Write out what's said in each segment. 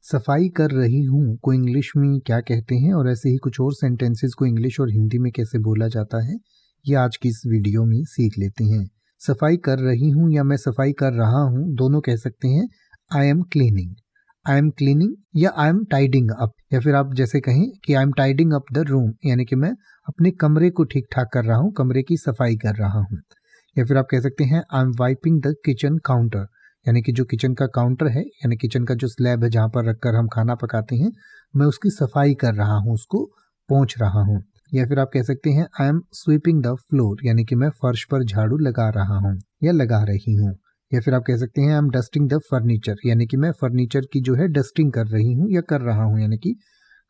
सफाई कर रही हूँ को इंग्लिश में क्या कहते हैं और ऐसे ही कुछ और सेंटेंसेस को इंग्लिश और हिंदी में कैसे बोला जाता है, ये आज की इस वीडियो में सीख लेते हैं। सफाई कर रही हूँ या मैं सफाई कर रहा हूँ, दोनों कह सकते हैं I M cleaning, I am cleaning या आई एम टाइडिंग अप, या फिर आप जैसे कहें कि I am tidying up the room, यानी कि मैं अपने कमरे को ठीक ठाक कर रहा हूँ, कमरे की सफाई कर रहा हूँ। या फिर आप कह सकते हैं I M wiping the kitchen counter, यानी कि जो किचन का काउंटर है, यानी किचन का जो स्लैब है जहाँ पर रखकर हम खाना पकाते हैं, मैं उसकी सफाई कर रहा हूँ, उसको पोंछ रहा हूँ। या फिर आप कह सकते हैं I M sweeping the floor, यानी कि मैं फर्श पर झाड़ू लगा रहा हूँ या लगा रही हूँ। या फिर आप कह सकते हैं I M dusting the furniture, यानी कि मैं फर्नीचर की जो है डस्टिंग कर रही हूँ या कर रहा हूँ, यानी कि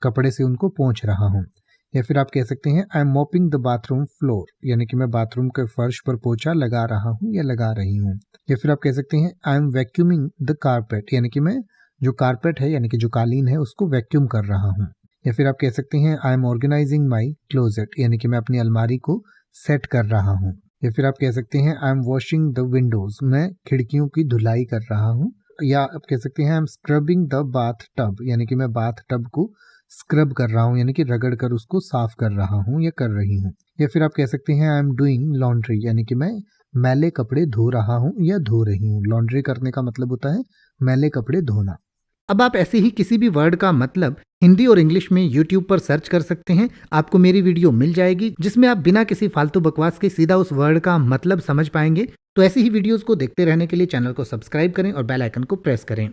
कपड़े से उनको पोंछ रहा हूँ। या फिर आप कह सकते हैं I M mopping the bathroom floor, यानी कि मैं बाथरूम के फर्श पर पोछा लगा रहा हूँ या लगा रही हूँ। या फिर आप कह सकते हैं I M vacuuming the carpet, यानी कि मैं जो कारपेट है यानी कि जो कालीन है उसको वैक्यूम कर रहा हूँ। या फिर आप कह सकते हैं I am organising my closet, यानी कि मैं अपनी अलमारी को सेट कर रहा हूँ। या फिर आप कह सकते हैं I M washing the Windows, मैं खिड़कियों की धुलाई कर रहा हूँ। या आप कह सकते हैं I M scrubbing the bath tub, यानी कि मैं बाथ टब को स्क्रब कर रहा हूँ, यानी कि रगड़ कर उसको साफ कर रहा हूँ या कर रही हूँ। या फिर आप कह सकते हैं आई एम डूइंग लॉन्ड्री, यानी कि मैं मैले कपड़े धो रहा हूँ या धो रही हूँ। लॉन्ड्री करने का मतलब होता है मैले कपड़े धोना। अब आप ऐसे ही किसी भी वर्ड का मतलब हिंदी और इंग्लिश में YouTube पर सर्च कर सकते हैं, आपको मेरी वीडियो मिल जाएगी जिसमें आप बिना किसी फालतू बकवास के सीधा उस वर्ड का मतलब समझ पाएंगे। तो ऐसी ही वीडियोस को देखते रहने के लिए चैनल को सब्सक्राइब करें और बेल आइकन को प्रेस करें।